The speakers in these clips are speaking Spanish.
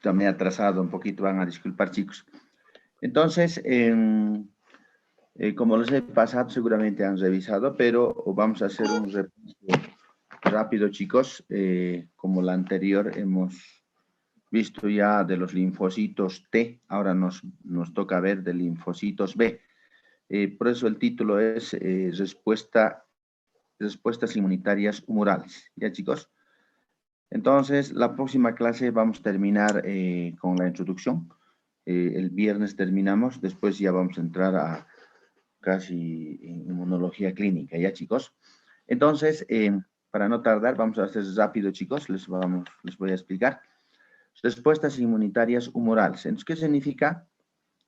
también atrasado un poquito, van a disculpar, chicos. Entonces, como les he pasado, seguramente han revisado, pero vamos a hacer un repaso rápido, chicos. Como la anterior hemos visto ya de los linfocitos T, ahora nos toca ver de linfocitos B. Por eso el título es respuestas inmunitarias humorales. ¿Ya, chicos? Entonces, la próxima clase vamos a terminar con la introducción. El viernes terminamos, después ya vamos a entrar a casi inmunología clínica, ¿ya, chicos? Entonces, para no tardar, vamos a hacer rápido, chicos, les voy a explicar. Respuestas inmunitarias humorales. Entonces, ¿qué significa?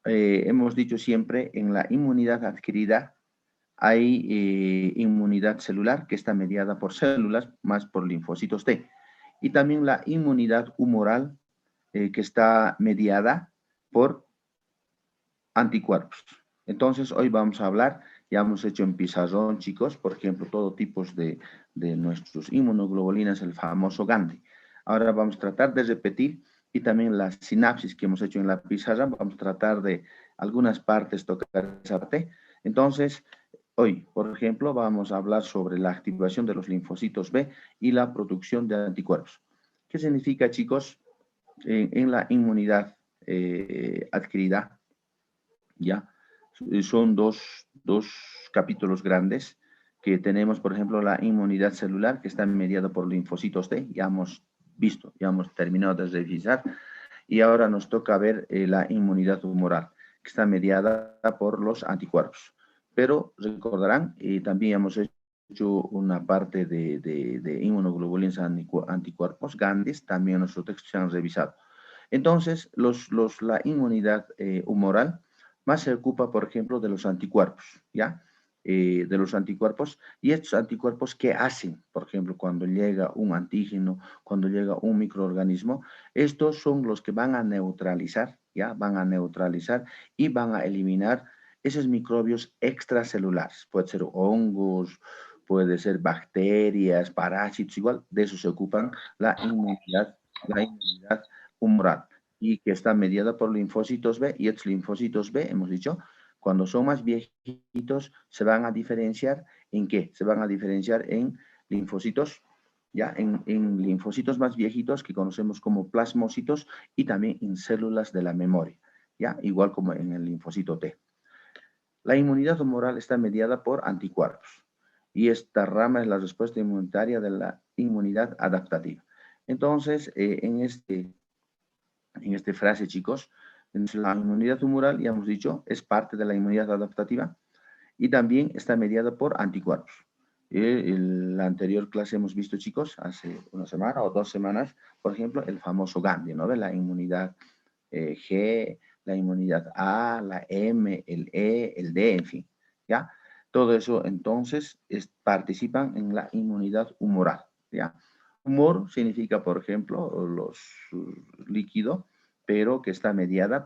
Hemos dicho siempre, en la inmunidad adquirida hay inmunidad celular que está mediada por células, más por linfocitos T. Y también la inmunidad humoral que está mediada por anticuerpos. Entonces, hoy vamos a hablar, ya hemos hecho en pizarrón, chicos, por ejemplo, todo tipos de nuestros inmunoglobulinas, el famoso Gandhi. Ahora vamos a tratar de repetir y también las sinapsis que hemos hecho en la pizarra, vamos a tratar de algunas partes tocar esa parte. Entonces, hoy, por ejemplo, vamos a hablar sobre la activación de los linfocitos B y la producción de anticuerpos. ¿Qué significa, chicos, en la inmunidad adquirida? ¿Ya? Son dos capítulos grandes que tenemos, por ejemplo, la inmunidad celular, que está mediada por linfocitos T, ya hemos visto, ya hemos terminado de revisar, y ahora nos toca ver la inmunidad humoral, que está mediada por los anticuerpos. Pero recordarán, también hemos hecho una parte de inmunoglobulinas anticuerpos, GANDIS, también nuestros textos se han revisado. Entonces, la inmunidad humoral más se ocupa, por ejemplo, de los anticuerpos, ¿ya? De los anticuerpos, y estos anticuerpos, ¿qué hacen? Por ejemplo, cuando llega un antígeno, cuando llega un microorganismo, estos son los que van a neutralizar, ¿ya? Van a neutralizar y van a eliminar esos microbios extracelulares. Puede ser hongos, puede ser bacterias, parásitos, igual, de eso se ocupan la inmunidad humoral, y que está mediada por linfocitos B, y estos linfocitos B, hemos dicho, cuando son más viejitos, se van a diferenciar ¿en qué? Se van a diferenciar en linfocitos, ya, en linfocitos más viejitos que conocemos como plasmocitos, y también en células de la memoria, ya, igual como en el linfocito T. La inmunidad humoral está mediada por anticuerpos, y esta rama es la respuesta inmunitaria de la inmunidad adaptativa. Entonces, en esta frase, chicos, la inmunidad humoral, ya hemos dicho, es parte de la inmunidad adaptativa y también está mediada por anticuerpos. En la anterior clase hemos visto, chicos, hace una semana o 2 semanas, por ejemplo, el famoso Gandhi, ¿no? La inmunidad G, la inmunidad A, la M, el E, el D, en fin, ¿ya? Todo eso, entonces, participan en la inmunidad humoral, ¿ya? Humor significa, por ejemplo, los líquido, pero que está mediada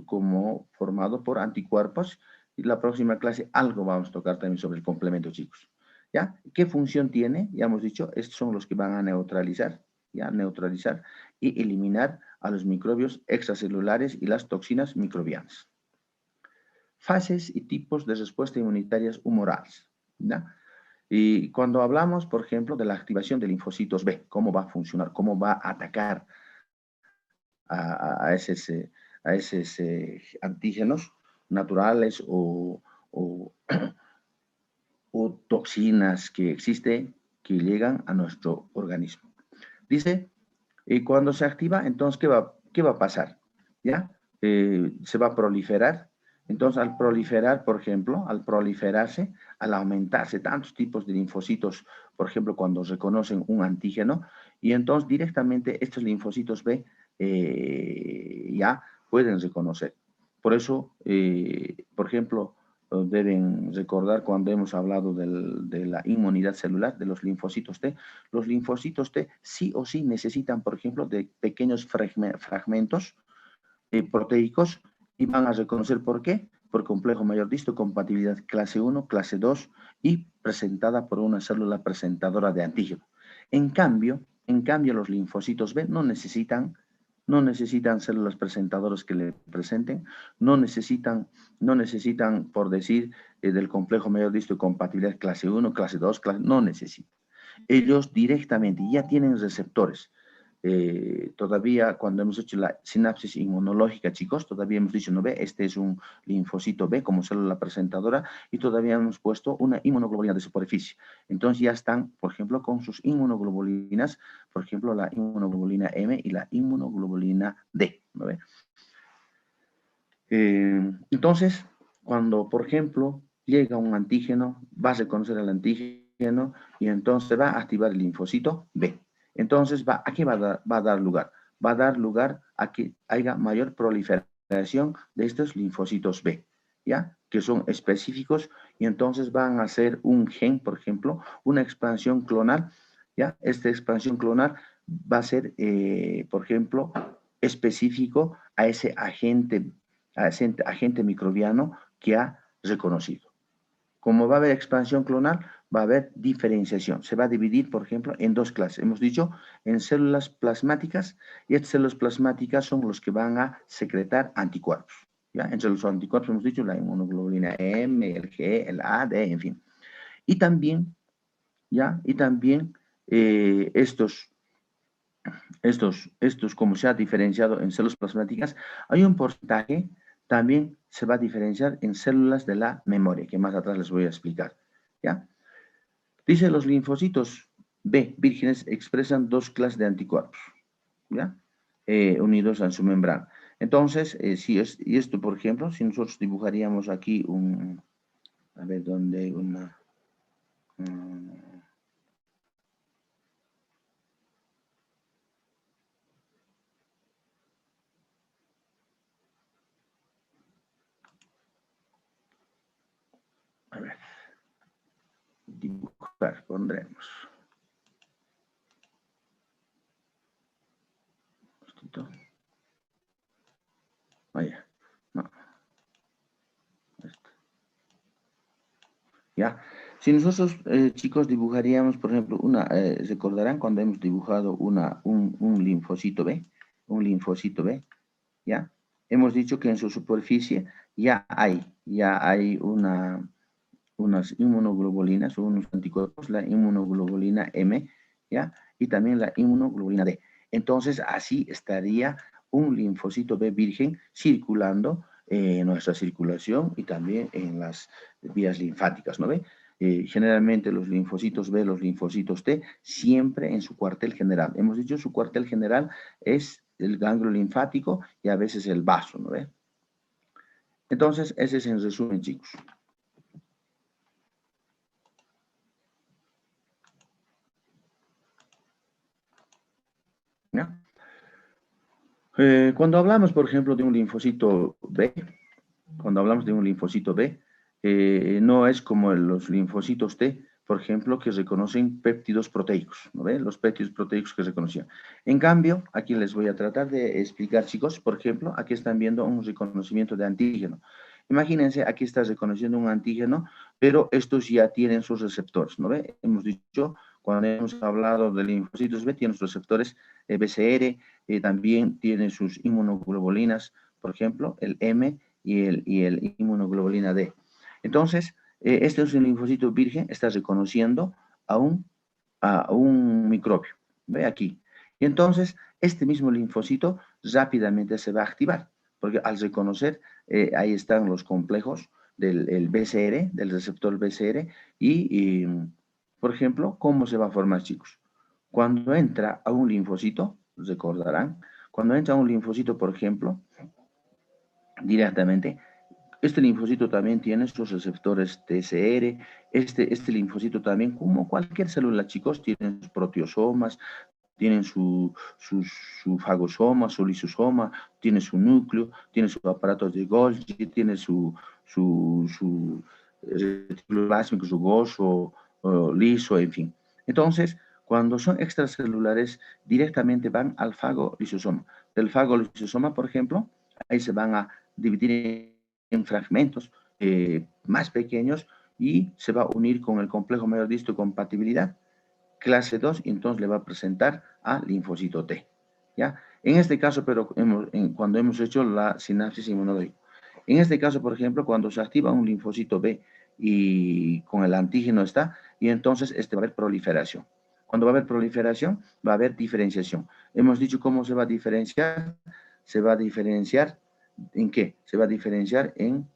como formado por anticuerpos. Y la próxima clase algo vamos a tocar también sobre el complemento, chicos. ¿Ya? ¿Qué función tiene? Ya hemos dicho, estos son los que van a neutralizar, ¿ya? Neutralizar y eliminar a los microbios extracelulares y las toxinas microbianas. Fases y tipos de respuesta inmunitarias humorales, ¿ya? Y cuando hablamos, por ejemplo, de la activación de linfocitos B, cómo va a funcionar, cómo va a atacar a esos antígenos naturales o toxinas que existen que llegan a nuestro organismo. Dice, cuando se activa, entonces, ¿qué va a pasar? ¿Ya? Se va a proliferar. Entonces, al proliferar, por ejemplo, al proliferarse, al aumentarse tantos tipos de linfocitos, por ejemplo, cuando reconocen un antígeno, y entonces directamente estos linfocitos B ya pueden reconocer. Por eso, por ejemplo, deben recordar cuando hemos hablado de la inmunidad celular, de los linfocitos T. Los linfocitos T sí o sí necesitan, por ejemplo, de pequeños fragmentos proteicos, y van a reconocer por qué, por complejo mayor de histocompatibilidad clase 1, clase 2, y presentada por una célula presentadora de antígeno. En cambio, los linfocitos B no necesitan no necesitan células presentadoras que le presenten, no necesitan, por decir, del complejo mayor de histocompatibilidad clase 1, clase 2, no necesitan. Ellos directamente ya tienen receptores. Todavía cuando hemos hecho la sinapsis inmunológica, chicos, todavía hemos dicho, no ve, este es un linfocito B como célula presentadora y todavía hemos puesto una inmunoglobulina de superficie. Entonces ya están, por ejemplo, con sus inmunoglobulinas, por ejemplo, la inmunoglobulina M y la inmunoglobulina D, ¿no ve? Entonces, cuando, por ejemplo, llega un antígeno, va a reconocer el antígeno y entonces va a activar el linfocito B. Entonces, ¿a qué va a dar lugar? Va a dar lugar a que haya mayor proliferación de estos linfocitos B, ¿ya? Que son específicos y entonces van a hacer un gen, por ejemplo, una expansión clonal, ¿ya? Esta expansión clonal va a ser, por ejemplo, específico a ese agente microbiano que ha reconocido. Como va a haber expansión clonal, va a haber diferenciación. Se va a dividir, por ejemplo, en dos clases. Hemos dicho en células plasmáticas, y estas células plasmáticas son los que van a secretar anticuerpos. ¿Ya? Entre los anticuerpos hemos dicho la inmunoglobulina M, el G, el A, D, en fin. Y también, ¿ya? Y también estos, como se ha diferenciado en células plasmáticas, hay un porcentaje también se va a diferenciar en células de la memoria, que más atrás les voy a explicar, ¿ya? Dice, los linfocitos B vírgenes expresan dos clases de anticuerpos, ¿ya? Unidos a su membrana. Entonces, y esto, por ejemplo, si nosotros dibujaríamos aquí a ver, ¿dónde una... a ver, dibujar, pondremos. Vaya, no. ¿Ya? Si nosotros, chicos, dibujaríamos, por ejemplo, recordarán cuando hemos dibujado un linfocito B, ¿ya? Hemos dicho que en su superficie ya hay unas inmunoglobulinas o unos anticuerpos, la inmunoglobulina M, ¿ya? Y también la inmunoglobulina D. Entonces, así estaría un linfocito B virgen circulando en nuestra circulación y también en las vías linfáticas, ¿no ve? Generalmente los linfocitos B, los linfocitos T, siempre en su cuartel general. Hemos dicho su cuartel general es el ganglio linfático y a veces el vaso, ¿no ve? Entonces, ese es en resumen, chicos. ¿Ya? Cuando hablamos, por ejemplo, de un linfocito B, no es como los linfocitos T, por ejemplo, que reconocen péptidos proteicos, ¿no ve? Los péptidos proteicos que reconocían. En cambio, aquí les voy a tratar de explicar, chicos, por ejemplo, aquí están viendo un reconocimiento de antígeno. Imagínense, aquí está reconociendo un antígeno, pero estos ya tienen sus receptores, ¿no ve? Hemos dicho, cuando hemos hablado de linfocitos B, tienen sus receptores BCR, también tiene sus inmunoglobulinas, por ejemplo, el M y el inmunoglobulina D. Entonces, este es un linfocito virgen, está reconociendo a un microbio. Ve aquí. Y entonces, este mismo linfocito rápidamente se va a activar, porque al reconocer, ahí están los complejos del BCR, del receptor BCR, y, por ejemplo, ¿cómo se va a formar, chicos? Cuando entra a un linfocito, recordarán, cuando entra a un linfocito, por ejemplo, directamente, este linfocito también tiene sus receptores TCR, este linfocito también, como cualquier célula, chicos, tiene sus proteosomas, tienen su fagosoma, su lisosoma, tiene su núcleo, tiene su aparato de Golgi, tiene su retículo plásmico, su gozo, liso, en fin. Entonces, cuando son extracelulares, directamente van al fagolisosoma. Del fagolisosoma, por ejemplo, ahí se van a dividir en fragmentos más pequeños y se va a unir con el complejo mayor de histocompatibilidad clase 2, y entonces le va a presentar a linfocito T, ¿ya? En este caso, pero cuando hemos hecho la sinapsis inmunológica. En este caso, por ejemplo, cuando se activa un linfocito B y con el antígeno está, y entonces va a haber proliferación. Cuando va a haber proliferación, va a haber diferenciación. Hemos dicho cómo se va a diferenciar. Se va a diferenciar ¿en qué? Se va a diferenciar en,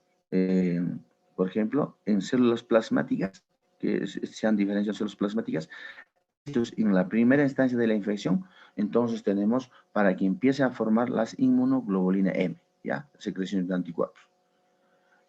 por ejemplo, en células plasmáticas, que se han diferenciado células plasmáticas. En la primera instancia de la infección, entonces tenemos para que empiece a formar las inmunoglobulina M, ¿ya? Secreción de anticuerpos.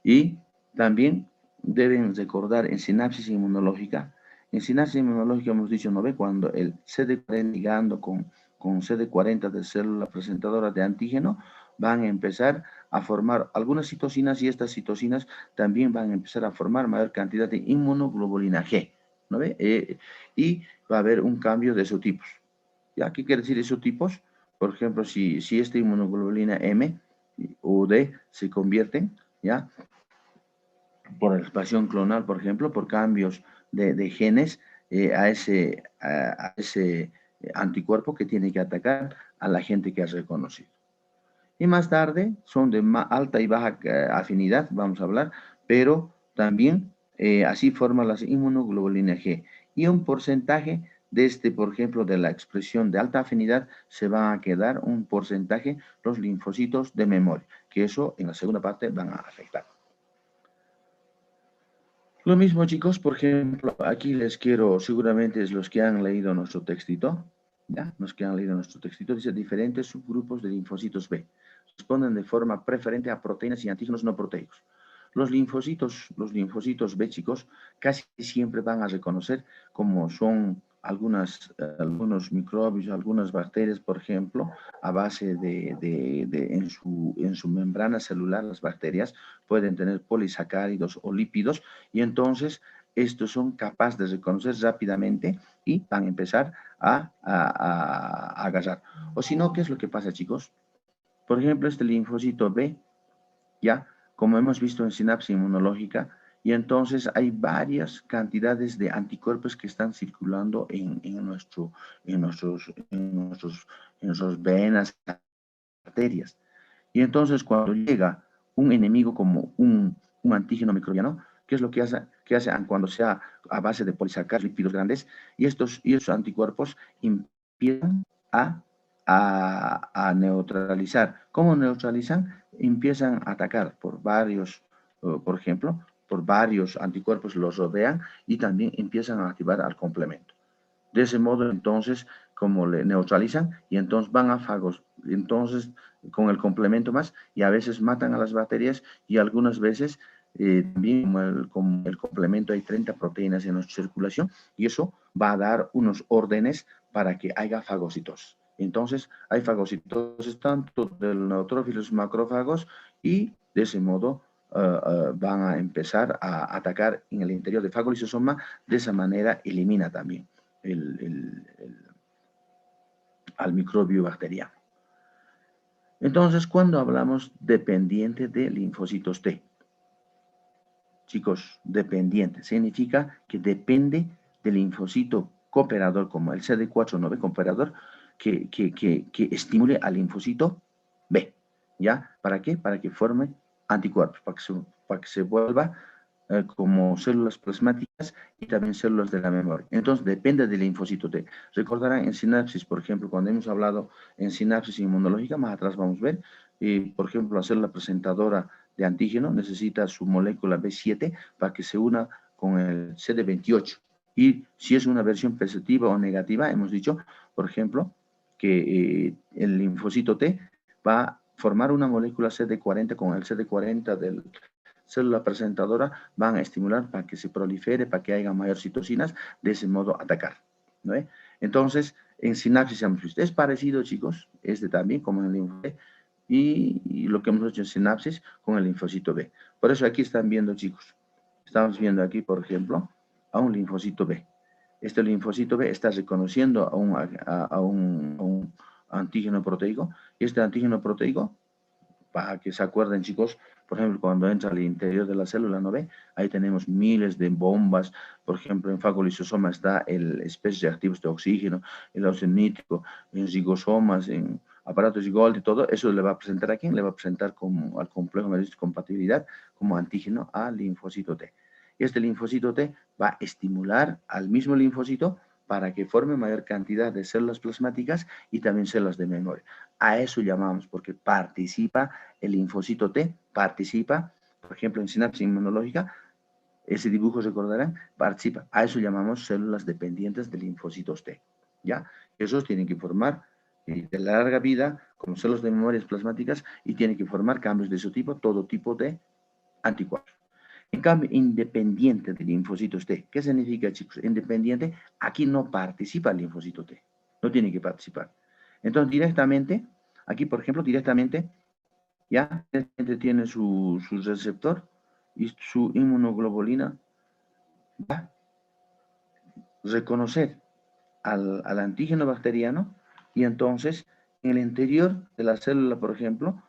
Y también deben recordar en sinapsis inmunológica hemos dicho, ¿no ve? Cuando el CD40 ligando con CD40 de célula presentadora de antígeno, van a empezar a formar algunas citocinas y estas citocinas también van a empezar a formar mayor cantidad de inmunoglobulina G, ¿no ve? Y va a haber un cambio de isotipos. ¿Ya? ¿Qué quiere decir isotipos? Por ejemplo, si esta inmunoglobulina M o D se convierten, ¿ya? Por expresión clonal, por ejemplo, por cambios de genes a ese anticuerpo que tiene que atacar a la gente que has reconocido. Y más tarde son de alta y baja afinidad, vamos a hablar, pero también así forman las inmunoglobulinas G. Y un porcentaje de por ejemplo, de la expresión de alta afinidad, se va a quedar un porcentaje los linfocitos de memoria, que eso en la segunda parte van a afectar. Lo mismo, chicos, por ejemplo, aquí les quiero, seguramente es los que han leído nuestro textito, ¿ya? Los que han leído nuestro textito, dice diferentes subgrupos de linfocitos B. Responden de forma preferente a proteínas y antígenos no proteicos. Los linfocitos B, chicos, casi siempre van a reconocer como son algunos microbios, algunas bacterias, por ejemplo, a base en su membrana celular, las bacterias pueden tener polisacáridos o lípidos, y entonces estos son capaces de reconocer rápidamente y van a empezar a agarrar. O si no, ¿qué es lo que pasa, chicos? Por ejemplo, este linfocito B, ya, como hemos visto en sinapsis inmunológica, y entonces hay varias cantidades de anticuerpos que están circulando en nuestras venas, arterias. Y entonces cuando llega un enemigo como un antígeno microbiano, ¿qué es lo que hace cuando sea a base de polisacáridos, lípidos grandes? Y estos anticuerpos empiezan a neutralizar. ¿Cómo neutralizan? Empiezan a atacar por varios, por ejemplo, por varios anticuerpos los rodean y también empiezan a activar al complemento. De ese modo, entonces, como le neutralizan y entonces van a fagos, entonces con el complemento más, y a veces matan a las bacterias y algunas veces también como el complemento hay 30 proteínas en nuestra circulación y eso va a dar unos órdenes para que haya fagocitos. Entonces, hay fagocitosis tanto de los neutrófilos macrófagos y de ese modo van a empezar a atacar en el interior del fagolisosoma. De esa manera elimina también al microbio bacteriano. Entonces, cuando hablamos dependiente de linfocitos T, chicos, dependiente significa que depende del linfocito cooperador, como el CD4-9 cooperador, que estimule al linfocito B, ¿ya? ¿Para qué? Para que forme anticuerpos, para que se vuelva como células plasmáticas y también células de la memoria. Entonces, depende del linfocito T. Recordarán en sinapsis, por ejemplo, cuando hemos hablado en sinapsis inmunológica, más atrás vamos a ver, por ejemplo, la célula presentadora de antígeno necesita su molécula B7 para que se una con el CD28. Y si es una versión positiva o negativa, hemos dicho, por ejemplo, que el linfocito T va a formar una molécula CD40 con el CD40 del célula presentadora, van a estimular para que se prolifere, para que haya mayor citocinas, de ese modo atacar, ¿no? Entonces, en sinapsis es parecido, chicos, también como en el linfocito y lo que hemos hecho en sinapsis con el linfocito B. Por eso aquí están viendo, chicos, estamos viendo aquí, por ejemplo, a un linfocito B. Este linfocito B está reconociendo a un antígeno proteico, y este antígeno proteico, para que se acuerden, chicos, por ejemplo, cuando entra al interior de la célula, ¿no ve? Ahí tenemos miles de bombas. Por ejemplo, en fagolisosoma está el especies de activos de oxígeno, el óxido nítrico, en rigosomas, en aparatos Gold y todo, eso le va a presentar a quién, le va a presentar como al complejo de compatibilidad como antígeno al linfocito T. Este linfocito T va a estimular al mismo linfocito para que forme mayor cantidad de células plasmáticas y también células de memoria. A eso llamamos, porque participa el linfocito T, participa, por ejemplo, en sinapsis inmunológica, ese dibujo recordarán, participa. A eso llamamos células dependientes de linfocitos T. ¿Ya? Esos tienen que formar de larga vida como células de memorias plasmáticas y tienen que formar cambios de ese tipo, todo tipo de anticuerpos. En cambio, independiente de linfocitos T. ¿Qué significa, chicos? Independiente, aquí no participa el linfocito T. No tiene que participar. Entonces, directamente, aquí, por ejemplo, directamente, ya tiene su receptor y su inmunoglobulina va a reconocer al antígeno bacteriano y entonces en el interior de la célula, por ejemplo,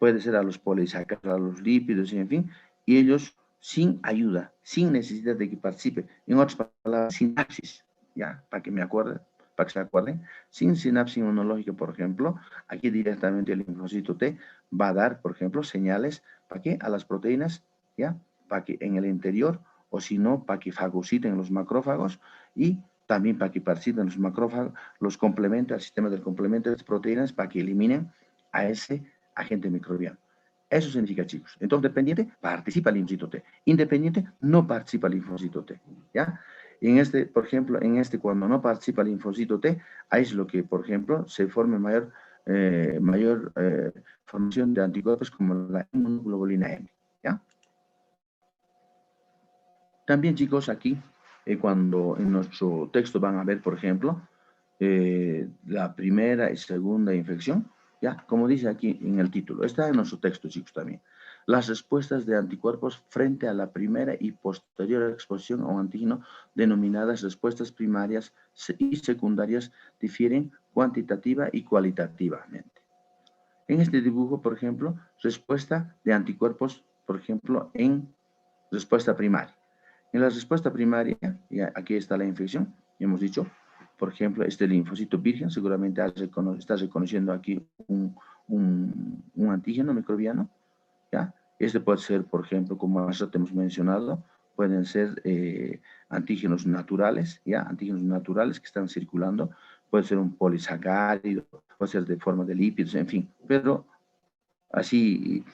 puede ser a los polisacáridos, a los lípidos, en fin, y ellos sin ayuda, sin necesidad de que participe, en otras palabras, sinapsis, ya, para que me acuerden, para que se acuerden, sin sinapsis inmunológica, por ejemplo, aquí directamente el linfocito T va a dar, por ejemplo, señales, ¿para qué? A las proteínas, ya, para que en el interior, o si no, para que fagociten los macrófagos y también para que participen los macrófagos, los complementos, el sistema del complemento de las proteínas, para que eliminen a ese agente microbiano. Eso significa, chicos. Entonces, dependiente, participa el linfocito T. Independiente, no participa el linfocito T. ¿Ya? En este, por ejemplo, cuando no participa el linfocito T, ahí es lo que, por ejemplo, se forma mayor formación de anticuerpos como la inmunoglobulina M. ¿Ya? También, chicos, aquí, cuando en nuestro texto van a ver, por ejemplo, la primera y segunda infección, ya, como dice aquí en el título, está en nuestro texto, chicos, también. Las respuestas de anticuerpos frente a la primera y posterior exposición a un antígeno, denominadas respuestas primarias y secundarias, difieren cuantitativa y cualitativamente. En este dibujo, por ejemplo, respuesta de anticuerpos, por ejemplo, en respuesta primaria. En la respuesta primaria, ya aquí está la infección, ya hemos dicho, por ejemplo, este linfocito virgen, seguramente está reconociendo aquí un antígeno microbiano, ¿ya? Este puede ser, por ejemplo, como nosotros hemos mencionado, pueden ser antígenos naturales, ¿ya? Antígenos naturales que están circulando, puede ser un polisacárido, puede ser de forma de lípidos, en fin, pero así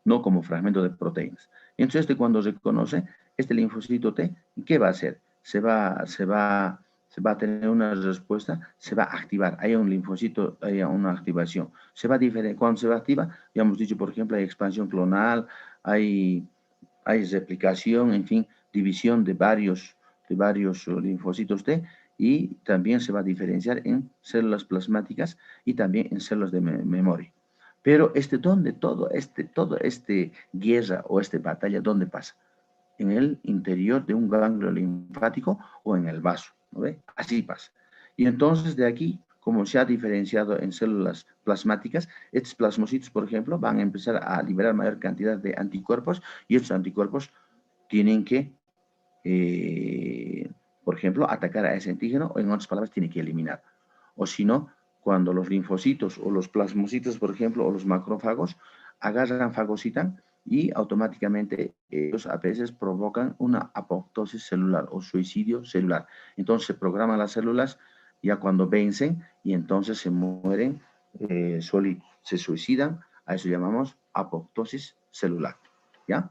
no como fragmento de proteínas. Entonces, cuando se reconoce este linfocito T, ¿qué va a hacer? Se va a tener una respuesta, se va a activar. Hay un linfocito, hay una activación. Cuando se va a activar, ya hemos dicho, por ejemplo, hay expansión clonal, hay replicación, en fin, división de varios linfocitos T, y también se va a diferenciar en células plasmáticas y también en células de memoria. Pero todo este guerra o esta batalla, ¿dónde pasa? En el interior de un ganglio linfático o en el vaso, ¿no ve? Así pasa. Y entonces de aquí, como se ha diferenciado en células plasmáticas, estos plasmocitos, por ejemplo, van a empezar a liberar mayor cantidad de anticuerpos y estos anticuerpos tienen que, por ejemplo, atacar a ese antígeno o en otras palabras, tienen que eliminar. O si no, cuando los linfocitos o los plasmocitos, por ejemplo, o los macrófagos agarran, fagocitan y automáticamente ellos a veces provocan una apoptosis celular o suicidio celular. Entonces se programan las células ya cuando vencen y entonces se mueren solitos, se suicidan, a eso llamamos apoptosis celular, ¿ya?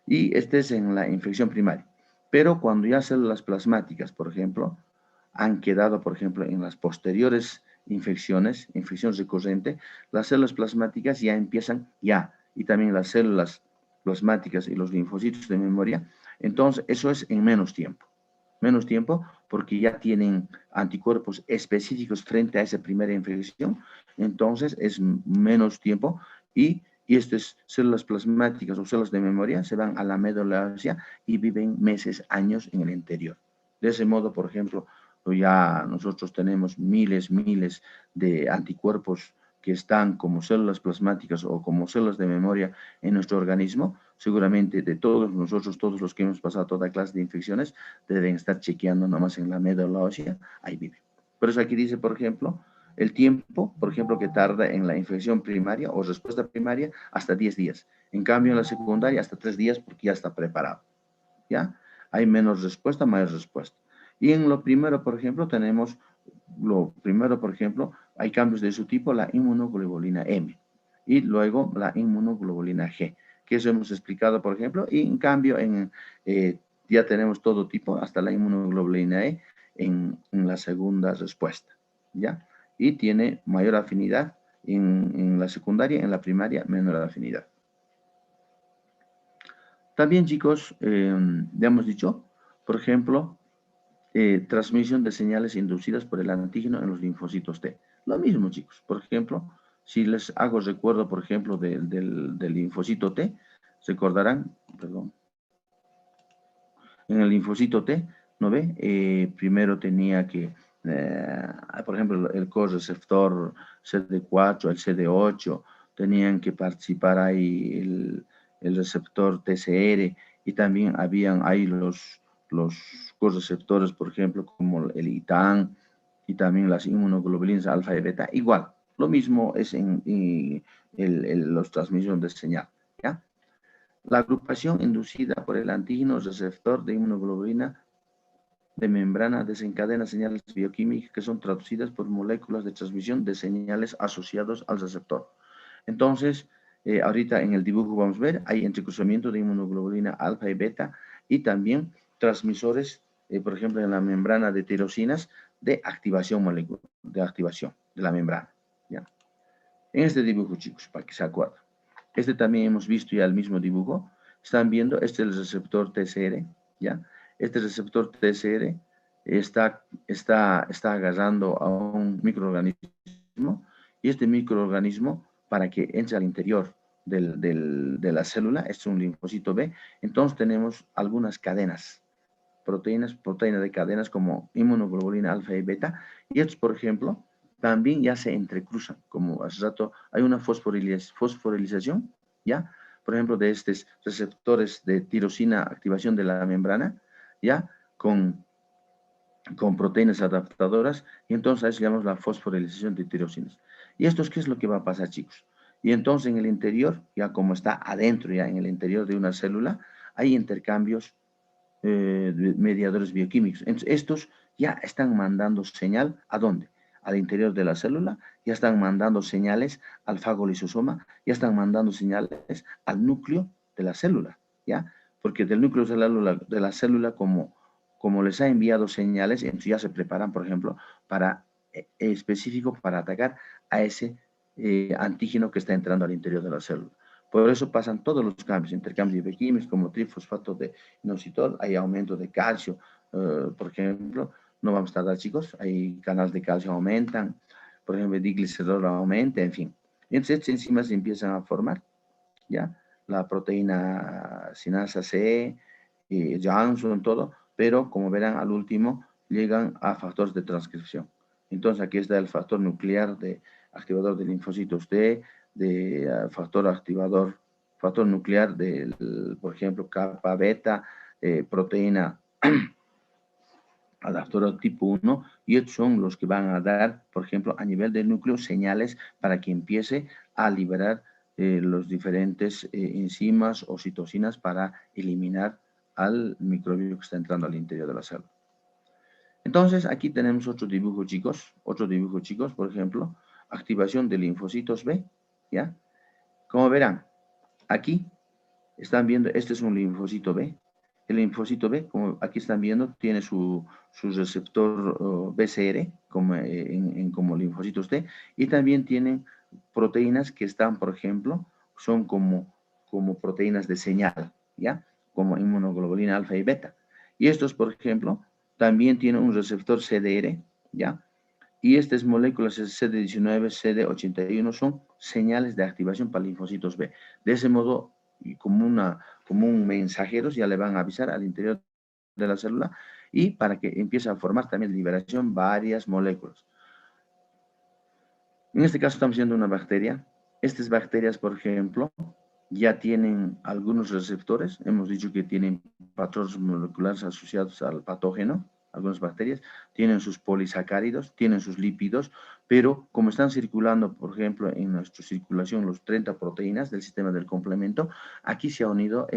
Y este es en la infección primaria. Pero cuando ya células plasmáticas, por ejemplo, han quedado, por ejemplo, en las posteriores infecciones, infección recurrente, las células plasmáticas ya empiezan, y también las células plasmáticas y los linfocitos de memoria, entonces eso es en menos tiempo porque ya tienen anticuerpos específicos frente a esa primera infección, entonces es menos tiempo y estas células plasmáticas o células de memoria se van a la médula ósea y viven meses, años en el interior. De ese modo, por ejemplo, ya nosotros tenemos miles de anticuerpos que están como células plasmáticas o como células de memoria en nuestro organismo. Seguramente de todos nosotros, todos los que hemos pasado toda clase de infecciones, deben estar chequeando nomás en la médula ósea, ahí vive. Por eso aquí dice, por ejemplo, el tiempo, por ejemplo, que tarda en la infección primaria o respuesta primaria hasta 10 días. En cambio, en la secundaria hasta 3 días porque ya está preparado. ¿Ya? Hay menos respuesta, mayor respuesta. Y en lo primero, por ejemplo, hay cambios de su tipo, la inmunoglobulina M y luego la inmunoglobulina G, que eso hemos explicado, por ejemplo, y en cambio ya tenemos todo tipo, hasta la inmunoglobulina E en la segunda respuesta, ¿ya? Y tiene mayor afinidad en la secundaria, en la primaria menor afinidad. También, chicos, ya hemos dicho, por ejemplo, transmisión de señales inducidas por el antígeno en los linfocitos T. Lo mismo, chicos. Por ejemplo, si les hago recuerdo, por ejemplo, del linfocito T, recordarán, perdón, en el linfocito T, ¿no ve? Primero tenía que, por ejemplo, el correceptor CD4, el CD8, tenían que participar ahí el receptor TCR y también habían ahí los correceptores, por ejemplo, como el ITAN y también las inmunoglobulinas alfa y beta. Igual, lo mismo es en los transmisores de señal, ¿ya? La agrupación inducida por el antígeno receptor de inmunoglobulina de membrana desencadena señales bioquímicas que son traducidas por moléculas de transmisión de señales asociados al receptor. Entonces, ahorita en el dibujo vamos a ver, hay entrecruzamiento de inmunoglobulina alfa y beta y también transmisores, por ejemplo, en la membrana de tirosinas de activación molecular, de activación de la membrana. ¿Ya? En este dibujo, chicos, para que se acuerden. Este también hemos visto ya el mismo dibujo. Están viendo, este es el receptor TCR, ¿ya? Este receptor TCR está agarrando a un microorganismo y este microorganismo, para que entre al interior de la célula, es un linfocito B, entonces tenemos algunas cadenas, proteínas de cadenas como inmunoglobulina alfa y beta, y estos, por ejemplo, también ya se entrecruzan, como hace rato hay una fosforilización, ¿ya? Por ejemplo, de estos receptores de tirosina, activación de la membrana, ¿ya? Con proteínas adaptadoras, y entonces a eso llamamos la fosforilización de tirosinas. ¿Y esto qué es lo que va a pasar, chicos? Y entonces en el interior, ya como está adentro, ya en el interior de una célula, hay intercambios de mediadores bioquímicos. Entonces, estos ya están mandando señal, ¿a dónde? Al interior de la célula, ya están mandando señales al fagolisosoma, ya están mandando señales al núcleo de la célula, ¿ya? Porque del núcleo de la célula como les ha enviado señales, entonces ya se preparan, por ejemplo, para específico para atacar a ese antígeno que está entrando al interior de la célula. Por eso pasan todos los cambios, intercambios bioquímicos como trifosfato de inositol, hay aumento de calcio, por ejemplo, no vamos a tardar, chicos, hay canales de calcio aumentan, por ejemplo, diglicerol aumenta, en fin. Entonces, estas enzimas se empiezan a formar, ¿ya? La proteína sinasa C, Johnson, todo, pero como verán al último, llegan a factores de transcripción. Entonces, aquí está el factor nuclear de activador de linfocitos T, de factor nuclear del, por ejemplo, kappa beta, proteína adaptador tipo 1, y estos son los que van a dar, por ejemplo, a nivel del núcleo, señales para que empiece a liberar los diferentes enzimas o citocinas para eliminar al microbio que está entrando al interior de la célula. Entonces, aquí tenemos otro dibujo, chicos, por ejemplo, activación de linfocitos B, ¿ya? Como verán, aquí están viendo, este es un linfocito B. El linfocito B, como aquí están viendo, tiene su receptor BCR como linfocitos T, y también tienen proteínas que están, por ejemplo, son como proteínas de señal, ¿ya? Como inmunoglobulina alfa y beta. Y estos, por ejemplo, también tienen un receptor CDR, ¿ya? Y estas moléculas CD19, CD81 son señales de activación para linfocitos B. De ese modo, como un mensajeros, ya le van a avisar al interior de la célula y para que empiece a formar también liberación varias moléculas. En este caso estamos viendo una bacteria. Estas bacterias, por ejemplo, ya tienen algunos receptores. Hemos dicho que tienen patrones moleculares asociados al patógeno, algunas bacterias, tienen sus polisacáridos, tienen sus lípidos, pero como están circulando, por ejemplo, en nuestra circulación los 30 proteínas del sistema del complemento, aquí se ha unido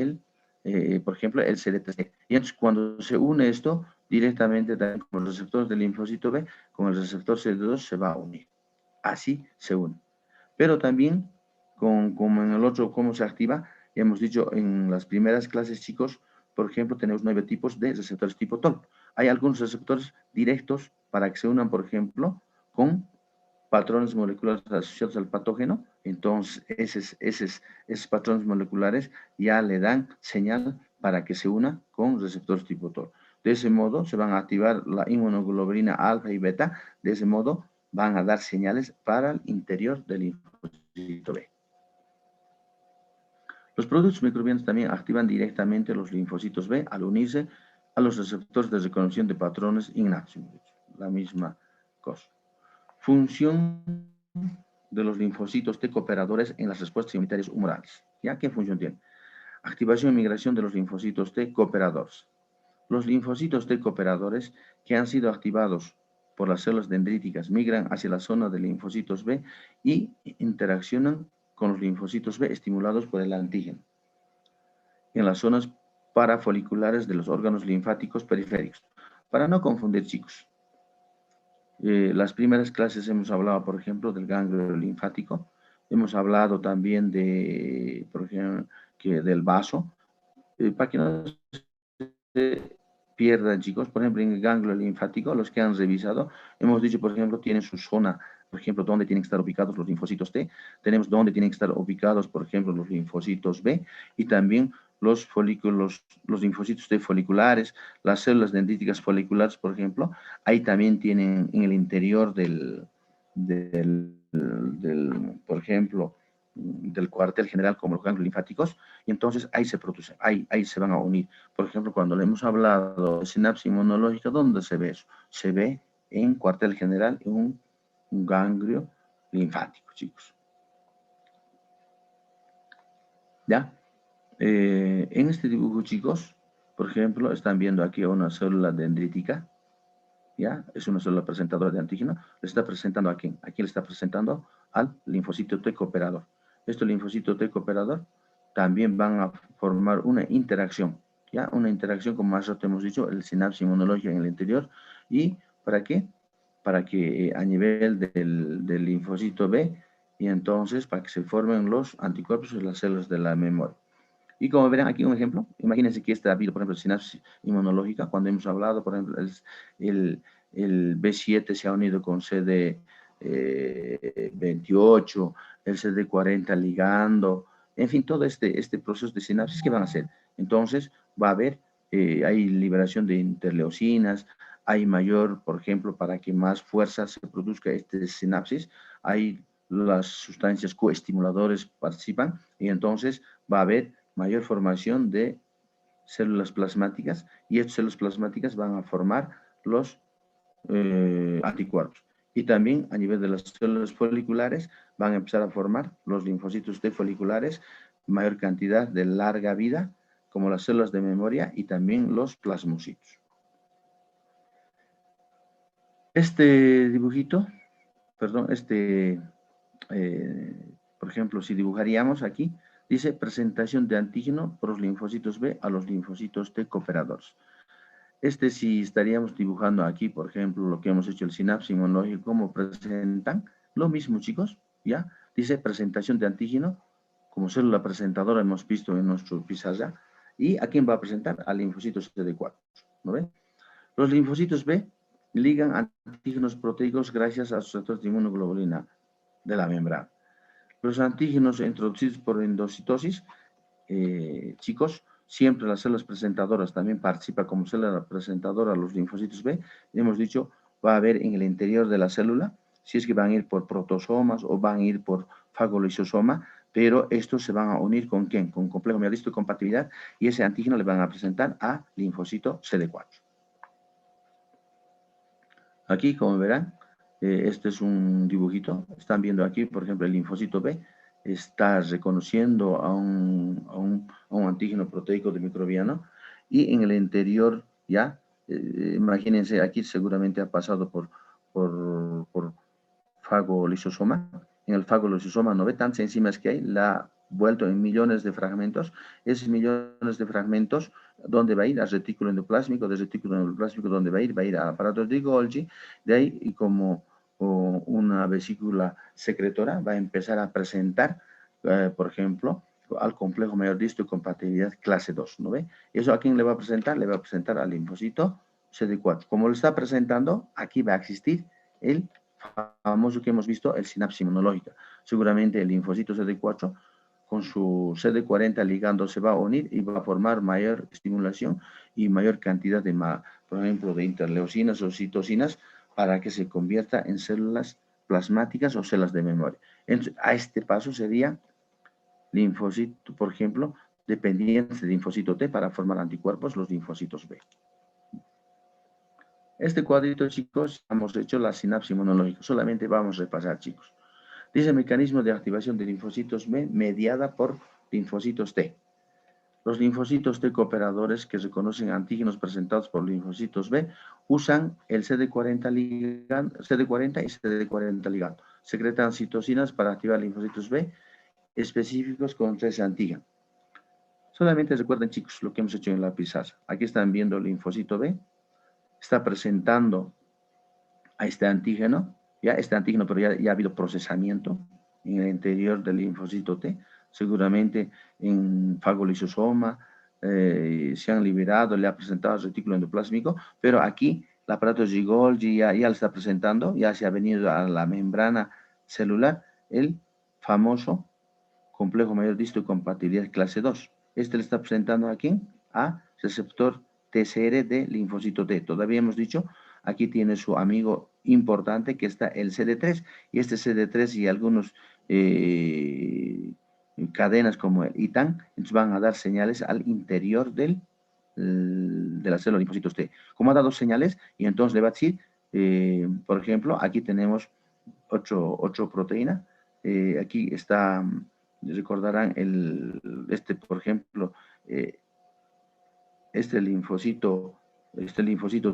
por ejemplo, el CD3. Y entonces cuando se une esto, directamente también con los receptores del linfocito B, con el receptor CD2 se va a unir. Así se une. Pero también, como en el otro, cómo se activa, hemos dicho en las primeras clases, chicos, por ejemplo, tenemos 9 tipos de receptores tipo TOL. Hay algunos receptores directos para que se unan, por ejemplo, con patrones moleculares asociados al patógeno. Entonces, esos patrones moleculares ya le dan señal para que se una con receptores tipo TOL. De ese modo, se van a activar la inmunoglobulina alfa y beta. De ese modo, van a dar señales para el interior del linfocito B. Los productos microbianos también activan directamente los linfocitos B al unirse a los receptores de reconexión de patrones innatos. La misma cosa. Función de los linfocitos T cooperadores en las respuestas inmunitarias humorales. ¿Ya? ¿Qué función tiene? Activación y migración de los linfocitos T cooperadores. Los linfocitos T cooperadores que han sido activados por las células dendríticas migran hacia la zona de linfocitos B y interaccionan con los linfocitos B estimulados por el antígeno en las zonas parafoliculares de los órganos linfáticos periféricos. Para no confundir, chicos, las primeras clases hemos hablado, por ejemplo, del ganglio linfático. Hemos hablado también de, por ejemplo, del vaso. Para que no se pierdan, chicos, por ejemplo, en el ganglio linfático, los que han revisado, hemos dicho, por ejemplo, tienen su zona, por ejemplo, dónde tienen que estar ubicados los linfocitos T. Tenemos dónde tienen que estar ubicados, por ejemplo, los linfocitos B y también los folículos, los linfocitos T foliculares, las células dendríticas foliculares, por ejemplo, ahí también tienen en el interior por ejemplo, del cuartel general como los ganglios linfáticos, y entonces ahí se producen, ahí se van a unir. Por ejemplo, cuando le hemos hablado de sinapsis inmunológica, ¿dónde se ve eso? Se ve en cuartel general, en un ganglio linfático, chicos. ¿Ya? En este dibujo, chicos, por ejemplo, están viendo aquí una célula dendrítica, ¿ya? Es una célula presentadora de antígeno. Le está presentando a quién? Aquí le está presentando al linfocito T cooperador. Este linfocito T cooperador también van a formar una interacción, ¿ya? Una interacción, como más rato hemos dicho, el sinapsis inmunológica en el interior. ¿Y para qué? Para que a nivel del linfocito B, y entonces para que se formen los anticuerpos y las células de la memoria. Y como verán aquí un ejemplo, imagínense que ha habido, por ejemplo, sinapsis inmunológica, cuando hemos hablado, por ejemplo, el B7 se ha unido con CD28, el CD40 ligando, en fin, todo este proceso de sinapsis, ¿qué van a hacer? Entonces, va a haber, hay liberación de interleucinas, hay mayor, por ejemplo, para que más fuerza se produzca este sinapsis, hay las sustancias coestimuladores participan y entonces va a haber mayor formación de células plasmáticas y estas células plasmáticas van a formar los anticuerpos. Y también a nivel de las células foliculares van a empezar a formar los linfocitos T foliculares, mayor cantidad de larga vida, como las células de memoria y también los plasmocitos. Este dibujito, perdón, por ejemplo, si dibujaríamos aquí, dice presentación de antígeno por los linfocitos B a los linfocitos T cooperadores. Si estaríamos dibujando aquí, por ejemplo, lo que hemos hecho, el sinapsis inmunológico, ¿cómo presentan? Lo mismo, chicos, ¿ya? Dice presentación de antígeno, como célula presentadora hemos visto en nuestro pizarra, ¿y a quién va a presentar? Al linfocito CD4, ¿no ven? Los linfocitos B ligan antígenos proteicos gracias a sus receptores de inmunoglobulina de la membrana. Los antígenos introducidos por endocitosis, chicos, siempre las células presentadoras también participan como célula presentadora los linfocitos B. Hemos dicho, va a haber en el interior de la célula, si es que van a ir por protosomas o van a ir por fagolisosoma, pero estos se van a unir ¿con quién? Con complejo mielisto de compatibilidad y ese antígeno le van a presentar a linfocito CD4. Aquí, como verán, este es un dibujito. Están viendo aquí, por ejemplo, el linfocito B está reconociendo a un antígeno proteico de microbiano y en el interior ya Imagínense, aquí seguramente ha pasado por fagolisosoma. En el fagolisosoma no ve tantas enzimas que hay, la ha vuelto en millones de fragmentos. Esos millones de fragmentos, ¿dónde va a ir? Al retículo endoplásmico, del retículo endoplásmico, ¿dónde va a ir? Va a ir al aparato de Golgi, de ahí, y como una vesícula secretora, va a empezar a presentar, por ejemplo, al complejo mayor de histocompatibilidad clase 2, ¿no ve? ¿Eso a quién le va a presentar? Le va a presentar al linfocito CD4. Como lo está presentando, aquí va a existir el famoso que hemos visto, el sinapsis inmunológica. Seguramente el linfocito CD4 con su CD40 ligando se va a unir y va a formar mayor estimulación y mayor cantidad de, por ejemplo, de interleucinas o citocinas para que se convierta en células plasmáticas o células de memoria. Entonces, a este paso sería linfocito, por ejemplo, dependientes de linfocito T para formar anticuerpos, los linfocitos B. Este cuadrito, chicos, hemos hecho la sinapsis inmunológica. Solamente vamos a repasar, chicos. Dice mecanismo de activación de linfocitos B mediada por linfocitos T. Los linfocitos T cooperadores que reconocen antígenos presentados por linfocitos B usan el CD40 y CD40 ligando. Secretan citocinas para activar linfocitos B específicos contra ese antígeno. Solamente recuerden, chicos, lo que hemos hecho en la pizarra. Aquí están viendo el linfocito B. Está presentando a este antígeno, pero ya ha habido procesamiento en el interior del linfocito T, seguramente en fagolisosoma, se han liberado, le ha presentado el retículo endoplásmico, pero aquí el aparato de Golgi ya lo está presentando, ya se ha venido a la membrana celular el famoso complejo mayor de histocompatibilidad clase 2. Este le está presentando aquí a receptor TCR de linfocito T. Todavía hemos dicho, aquí tiene su amigo importante que está el CD3, y este CD3 y algunos cadenas como el ITAN, entonces van a dar señales al interior de la célula de linfocitos T. Como ha dado señales, y entonces le va a decir, por ejemplo, aquí tenemos 8 proteínas, aquí está, recordarán, por ejemplo, este linfocito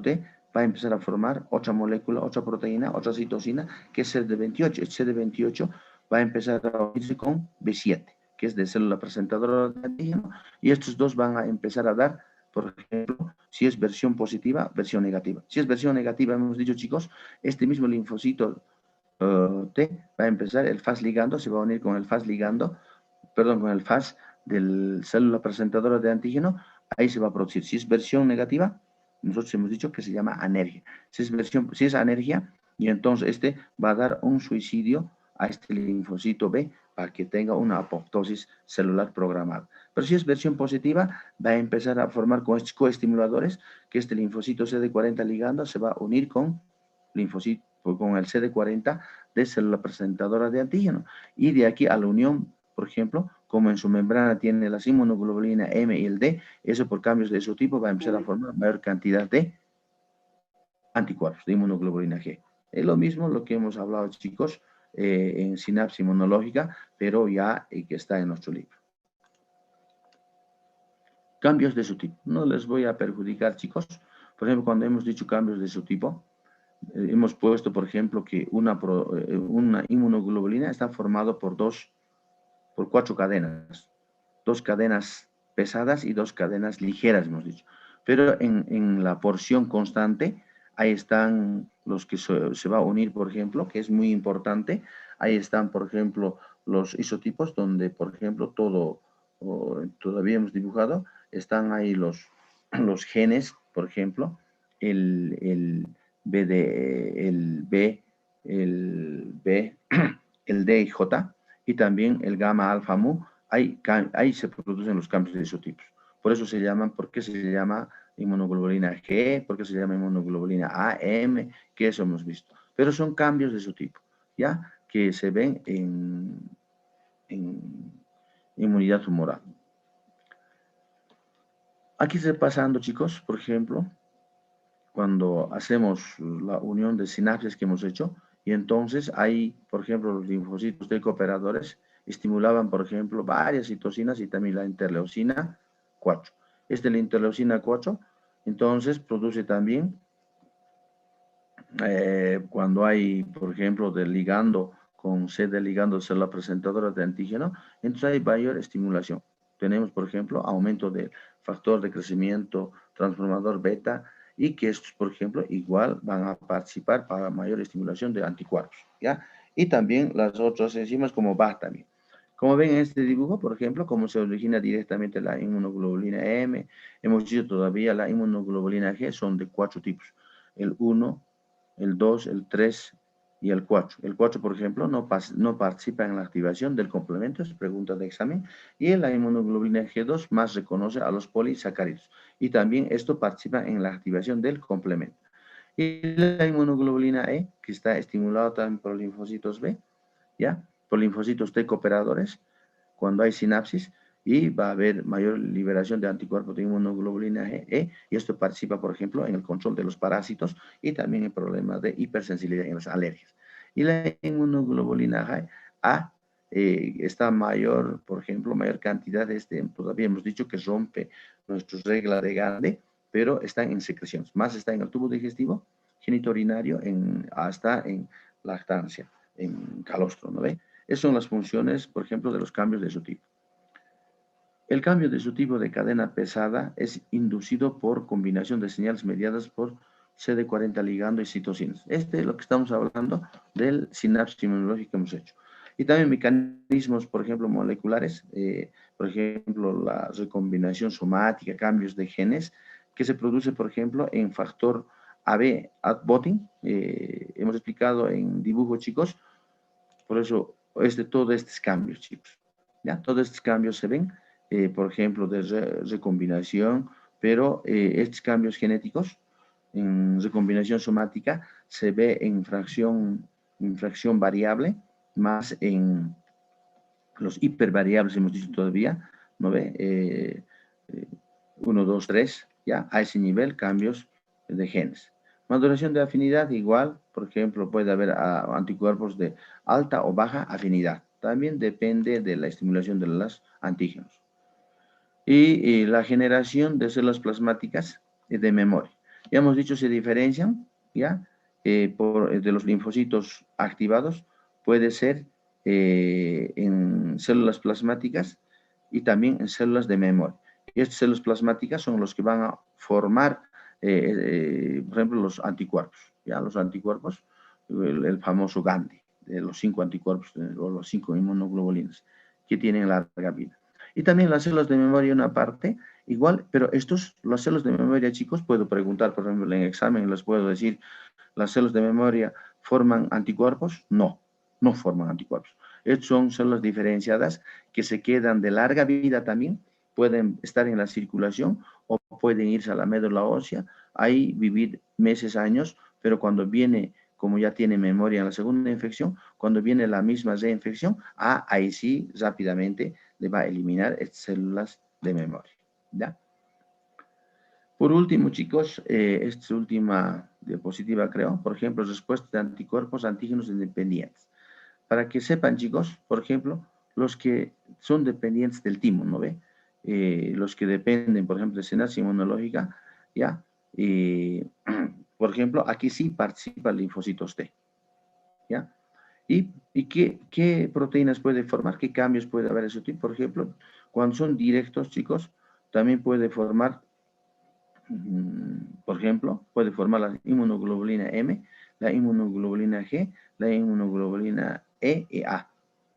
T va a empezar a formar otra molécula, otra proteína, otra citosina, que es CD28. El CD28 va a empezar a unirse con B7, que es de célula presentadora de antígeno, y estos dos van a empezar a dar, por ejemplo, si es versión positiva, versión negativa. Si es versión negativa, hemos dicho, chicos, este mismo linfocito T va a empezar el Fas ligando, se va a unir con el Fas ligando, perdón, con el Fas del célula presentadora de antígeno, ahí se va a producir. Si es versión negativa, nosotros hemos dicho que se llama anergia. Si es anergia, y entonces este va a dar un suicidio a este linfocito B para que tenga una apoptosis celular programada. Pero si es versión positiva, va a empezar a formar coestimuladores, que este linfocito CD40 ligando se va a unir con linfocito, con el CD40 de célula presentadora de antígeno. Y de aquí a la unión, por ejemplo, como en su membrana tiene las inmunoglobulina M y el D, eso por cambios de su tipo va a empezar a formar mayor cantidad de anticuerpos, de inmunoglobulina G. Es lo mismo lo que hemos hablado, chicos, en sinapsis inmunológica, pero ya que está en nuestro libro. Cambios de su tipo. No les voy a perjudicar, chicos. Por ejemplo, cuando hemos dicho cambios de su tipo, hemos puesto, por ejemplo, que una inmunoglobulina está formado por 4 cadenas. 2 cadenas pesadas y 2 cadenas ligeras, hemos dicho. Pero en la porción constante, ahí están los que se va a unir, por ejemplo, que es muy importante. Ahí están, por ejemplo, los isotipos, donde, por ejemplo, todavía hemos dibujado, están ahí los genes, por ejemplo, el B, el D y J, y también el gamma alfa mu. Ahí se producen los cambios de isotipos. Por eso se llaman, ¿por qué se llama inmunoglobulina G? ¿Por qué se llama inmunoglobulina A, M? Que eso hemos visto. Pero son cambios de su tipo, ¿ya? Que se ven en inmunidad tumoral. Aquí repasando, chicos, por ejemplo, cuando hacemos la unión de sinapsis que hemos hecho, y entonces hay, por ejemplo, los linfocitos T cooperadores estimulaban, por ejemplo, varias citocinas y también la interleucina 4. La interleucina 4, Entonces, produce también, cuando hay, por ejemplo, de ligando con C de ligando célula presentadora de antígeno, entonces hay mayor estimulación. Tenemos, por ejemplo, aumento del factor de crecimiento transformador beta y que estos, por ejemplo, igual van a participar para mayor estimulación de anticuerpos, ¿ya? Y también las otras enzimas como BAF también. Como ven en este dibujo, por ejemplo, cómo se origina directamente la inmunoglobulina M, hemos dicho todavía la inmunoglobulina G son de 4 tipos, el 1, el 2, el 3 y el 4. El 4, por ejemplo, no participa en la activación del complemento, es pregunta de examen, y la inmunoglobulina G2 más reconoce a los polisacáridos, y también esto participa en la activación del complemento. Y la inmunoglobulina E, que está estimulada también por linfocitos B, ¿ya? Por linfocitos T cooperadores, cuando hay sinapsis, y va a haber mayor liberación de anticuerpos de inmunoglobulina E, y esto participa, por ejemplo, en el control de los parásitos y también en problemas de hipersensibilidad en las alergias. Y la inmunoglobulina A está mayor, por ejemplo, mayor cantidad de todavía hemos dicho que rompe nuestra regla de Gade, pero está en secreciones, más está en el tubo digestivo, genitourinario, hasta en lactancia, en calostro, ¿no ve? Esas son las funciones, por ejemplo, de los cambios de su tipo. El cambio de su tipo de cadena pesada es inducido por combinación de señales mediadas por CD40 ligando y citocinas. Este es lo que estamos hablando del sinapsis inmunológico que hemos hecho. Y también mecanismos, por ejemplo, moleculares, por ejemplo, la recombinación somática, cambios de genes, que se produce, por ejemplo, en factor AB Adbotting. Hemos explicado en dibujo, chicos, por eso todos estos cambios, chicos. ¿Ya? Todos estos cambios se ven, por ejemplo, de recombinación, pero estos cambios genéticos en recombinación somática se ve en fracción variable, más en los hipervariables, hemos dicho todavía, ¿no ve? 1, 2, 3, ¿ya? A ese nivel, cambios de genes. Maduración de afinidad, igual, por ejemplo, puede haber anticuerpos de alta o baja afinidad. También depende de la estimulación de los antígenos. Y la generación de células plasmáticas de memoria. Ya hemos dicho, se diferencian, ¿ya? De los linfocitos activados, puede ser en células plasmáticas y también en células de memoria. Y estas células plasmáticas son los que van a formar, por ejemplo, los anticuerpos, ¿ya? Los anticuerpos, el famoso Gandhi, de los 5 anticuerpos o los 5 inmunoglobulinas que tienen larga vida. Y también las células de memoria, una parte, igual, pero las células de memoria, chicos, puedo preguntar, por ejemplo, en examen les puedo decir, ¿las células de memoria forman anticuerpos? No, no forman anticuerpos. Estas son células diferenciadas que se quedan de larga vida también, pueden estar en la circulación o pueden irse a la médula ósea, ahí vivir meses, años, pero cuando viene, como ya tiene memoria en la segunda infección, cuando viene la misma reinfección, ahí sí rápidamente le va a eliminar estas células de memoria, ¿ya? Por último, chicos, esta es última diapositiva, creo. Por ejemplo, respuesta de anticuerpos, antígenos independientes. Para que sepan, chicos, por ejemplo, los que son dependientes del timo, ¿no ve? Los que dependen, por ejemplo, de sinapsis inmunológica, ¿ya? Por ejemplo, aquí sí participa el linfocitos T, ¿ya? ¿Y qué proteínas puede formar? ¿Qué cambios puede haber en su tipo? Por ejemplo, cuando son directos, chicos, también puede formar, por ejemplo, puede formar la inmunoglobulina M, la inmunoglobulina G, la inmunoglobulina E y A,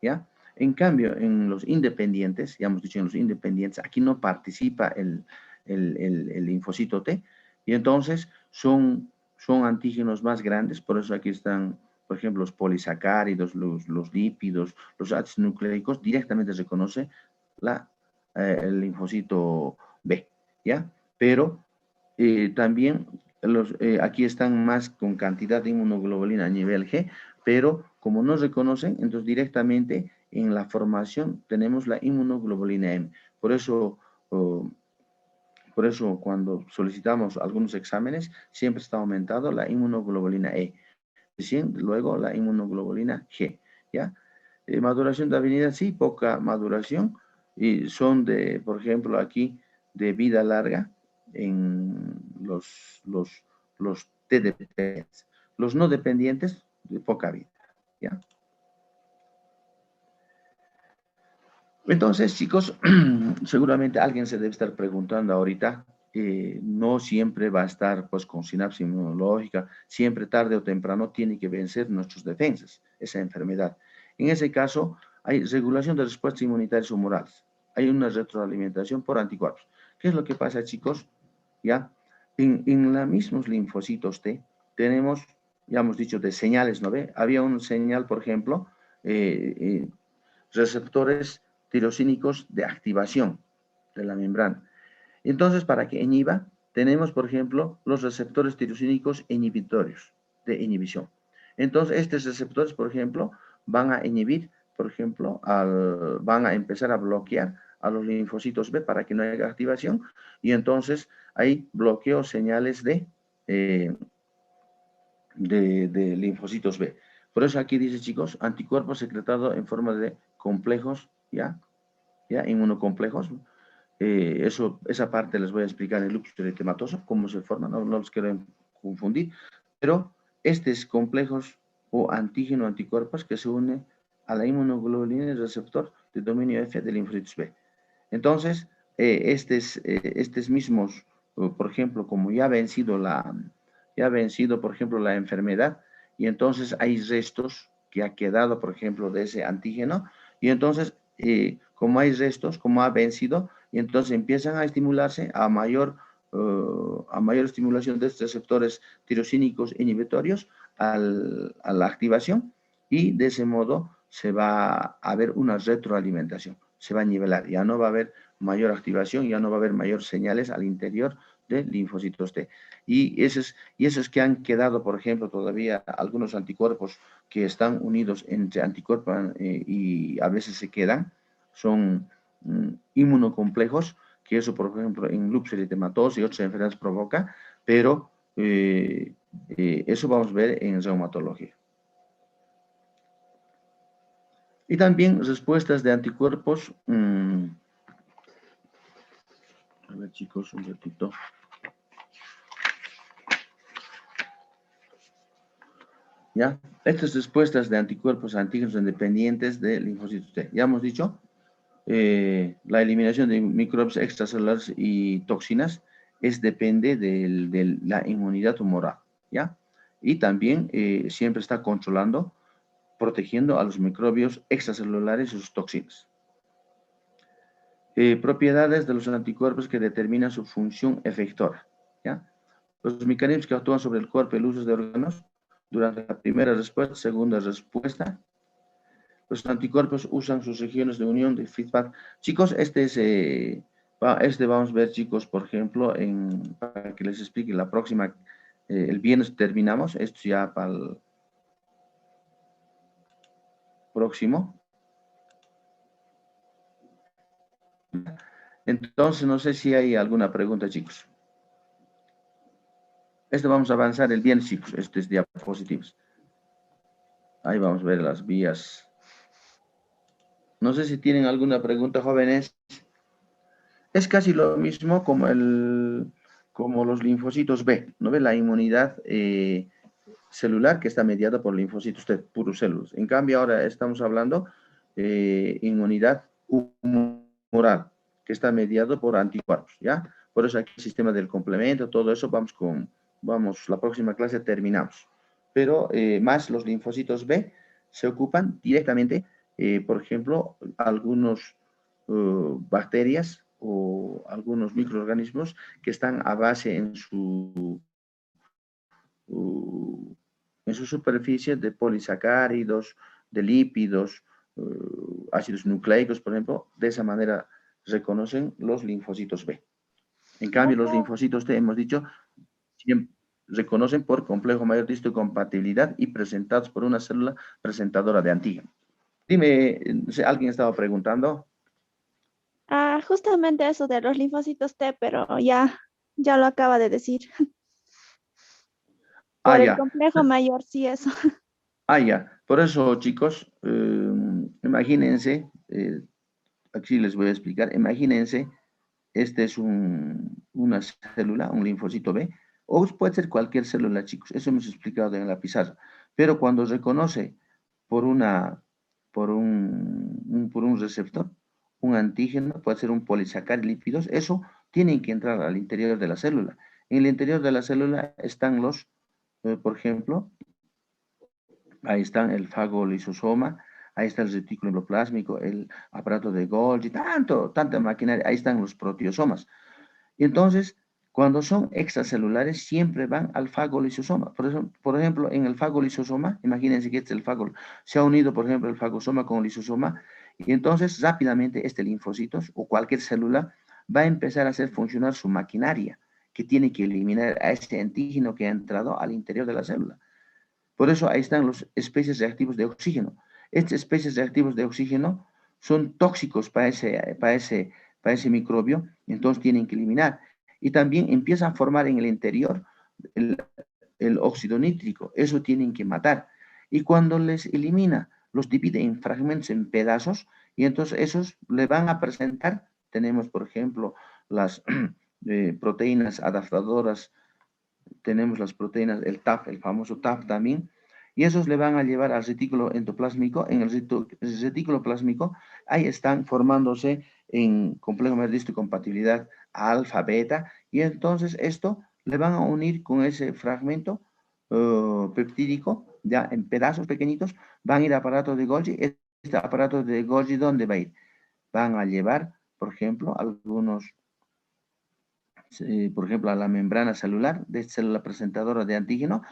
¿ya? En cambio, en los independientes, ya hemos dicho en los independientes, aquí no participa el linfocito T, y entonces son antígenos más grandes, por eso aquí están, por ejemplo, los polisacáridos, los lípidos, los ácidos nucleicos, directamente se reconoce el linfocito B, ¿ya? Pero también aquí están más con cantidad de inmunoglobulina a nivel G, pero como no reconocen, entonces directamente en la formación tenemos la inmunoglobulina M. Por eso cuando solicitamos algunos exámenes, siempre está aumentado la inmunoglobulina E. Luego la inmunoglobulina G, ¿ya? Maduración de afinidad, sí, poca maduración, y son por ejemplo, aquí de vida larga, en los T dependientes. Los no dependientes, de poca vida, ¿ya? Entonces, chicos, seguramente alguien se debe estar preguntando ahorita, no siempre va a estar pues con sinapsis inmunológica, siempre tarde o temprano tiene que vencer nuestras defensas, esa enfermedad. En ese caso, hay regulación de respuestas inmunitarias humorales, hay una retroalimentación por anticuerpos. ¿Qué es lo que pasa, chicos? ¿Ya? En los mismos linfocitos T tenemos, ya hemos dicho, de señales, ¿no ve? Había un señal, por ejemplo, receptores tirosínicos de activación de la membrana. Entonces, para que inhiba, tenemos, por ejemplo, los receptores tirosínicos inhibitorios de inhibición. Entonces, estos receptores, por ejemplo, van a inhibir, por ejemplo, van a empezar a bloquear a los linfocitos B para que no haya activación, y entonces hay bloqueo señales de linfocitos B. Por eso aquí dice, chicos, anticuerpos secretados en forma de complejos, ¿ya? Inmunocomplejos. Esa parte les voy a explicar en el lupus eritematoso, cómo se forman, no los quiero confundir, pero estos complejos o antígeno anticuerpos que se unen a la inmunoglobulina receptor de dominio F del linfocitos B. Entonces, estos mismos, por ejemplo, como ya ha vencido por ejemplo, la enfermedad, y entonces hay restos que ha quedado, por ejemplo, de ese antígeno, y entonces, como hay restos, como ha vencido, y entonces empiezan a estimularse a mayor estimulación de estos receptores tirosínicos inhibitorios a la activación, y de ese modo se va a haber una retroalimentación, se va a nivelar, ya no va a haber mayor activación, ya no va a haber mayor señales al interior de linfocitos T. Y esos que han quedado, por ejemplo, todavía algunos anticuerpos que están unidos entre anticuerpos y a veces se quedan, son inmunocomplejos, que eso, por ejemplo, en lupus eritematoso y otras enfermedades provoca, pero eso vamos a ver en reumatología. Y también respuestas de anticuerpos. A ver, chicos, un ratito. ¿Ya? Estas respuestas de anticuerpos antígenos independientes de linfocitos T. Ya hemos dicho, la eliminación de microbios extracelulares y toxinas depende de la inmunidad tumoral, ¿ya? Y también siempre está controlando, protegiendo a los microbios extracelulares y sus toxinas. Propiedades de los anticuerpos que determinan su función efectora, ¿ya? Los mecanismos que actúan sobre el cuerpo y el uso de órganos durante la primera respuesta, segunda respuesta. Los anticuerpos usan sus regiones de unión de feedback. Chicos, vamos a ver, chicos, por ejemplo, para que les explique la próxima, el viernes terminamos, esto ya para el próximo. Entonces, no sé si hay alguna pregunta, chicos. Esto vamos a avanzar el viernes, chicos, estos diapositivos. Ahí vamos a ver las vías. No sé si tienen alguna pregunta, jóvenes. Es casi lo mismo como los linfocitos B, ¿no ve? La inmunidad celular que está mediada por linfocitos T, puros células. En cambio, ahora estamos hablando inmunidad humoral, que está mediado por anticuerpos, ¿ya? Por eso aquí el sistema del complemento, todo eso, la próxima clase terminamos. Pero más los linfocitos B se ocupan directamente, por ejemplo, algunos bacterias o algunos microorganismos que están a base en su superficie de polisacáridos, de lípidos, ácidos nucleicos, por ejemplo. De esa manera reconocen los linfocitos B. En cambio, los linfocitos T, hemos dicho, reconocen por complejo mayor de histocompatibilidad y presentados por una célula presentadora de antígeno. Dime, si alguien estaba preguntando. Justamente eso de los linfocitos T, pero ya lo acaba de decir. Por el Ya. complejo mayor, sí, eso. Ya. Por eso, chicos, imagínense, aquí les voy a explicar, imagínense Este es una célula, un linfocito B, o puede ser cualquier célula, chicos. Eso hemos explicado en la pizarra. Pero cuando reconoce por por un receptor, un antígeno, puede ser un polisacárido lípidos, eso tienen que entrar al interior de la célula. En el interior de la célula están los, por ejemplo, ahí están el fagolisosoma, ahí está el retículo endoplásmico, el aparato de Golgi, tanta maquinaria, ahí están los proteosomas. Y entonces, cuando son extracelulares, siempre van al fagolisosoma. Por ejemplo, en el fagolisosoma, imagínense que este es el fagol, se ha unido, por ejemplo, el fagosoma con el lisosoma, y entonces rápidamente este linfocitos o cualquier célula va a empezar a hacer funcionar su maquinaria, que tiene que eliminar a este antígeno que ha entrado al interior de la célula. Por eso ahí están los especies reactivos de oxígeno. Estas especies reactivos de oxígeno son tóxicos para ese microbio, entonces tienen que eliminar. Y también empieza a formar en el interior el óxido nítrico, eso tienen que matar. Y cuando les elimina, los divide en fragmentos, en pedazos, y entonces esos le van a presentar, tenemos por ejemplo las proteínas adaptadoras, tenemos las proteínas, el TAF, el famoso TAF también, y esos le van a llevar al retículo endoplásmico. En el retículo plásmico, ahí están formándose en complejo de histocompatibilidad alfa, beta, y entonces esto le van a unir con ese fragmento peptídico, ya en pedazos pequeñitos, van a ir a aparato de Golgi. Este aparato de Golgi, ¿dónde va a ir? Van a llevar, por ejemplo, algunos, por ejemplo, a la membrana celular de esta célula presentadora de antígeno,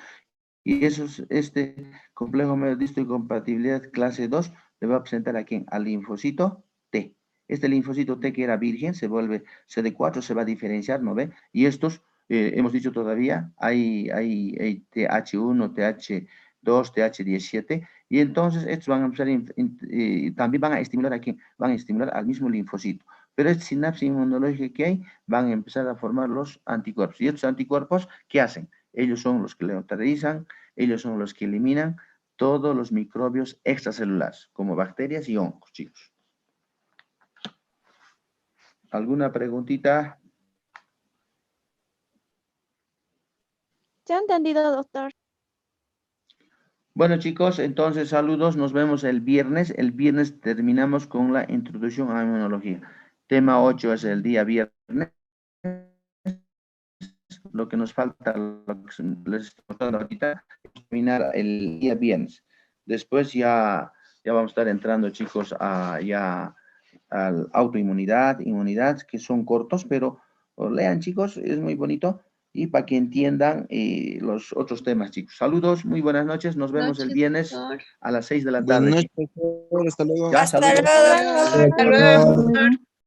y este complejo medio de histocompatibilidad clase 2 le va a presentar a quién? Al linfocito T. Este linfocito T que era virgen se vuelve CD4, se va a diferenciar, ¿no ve? Y estos, hemos dicho todavía, hay TH1, TH2, TH17, y entonces estos van a empezar, también van a estimular a quién? Van a estimular al mismo linfocito. Pero esta sinapsis inmunológica que hay, van a empezar a formar los anticuerpos. ¿Y estos anticuerpos qué hacen? Ellos son los que neutralizan, ellos son los que eliminan todos los microbios extracelulares, como bacterias y hongos, chicos. ¿Alguna preguntita? Se ha entendido, doctor. Bueno, chicos, entonces saludos, nos vemos el viernes. El viernes terminamos con la introducción a la inmunología. Tema 8 es el día viernes. Lo que nos falta, lo que les estoy mostrando ahorita, es terminar el día viernes. Después ya vamos a estar entrando, chicos, ya al autoinmunidad, inmunidad, que son cortos, pero lean, chicos, es muy bonito. Y para que entiendan los otros temas, chicos. Saludos, muy buenas noches. Nos vemos el viernes a las 6 de la tarde. Buenas noches, profesor. Hasta luego. Ya, Hasta saludos. luego. Hasta luego.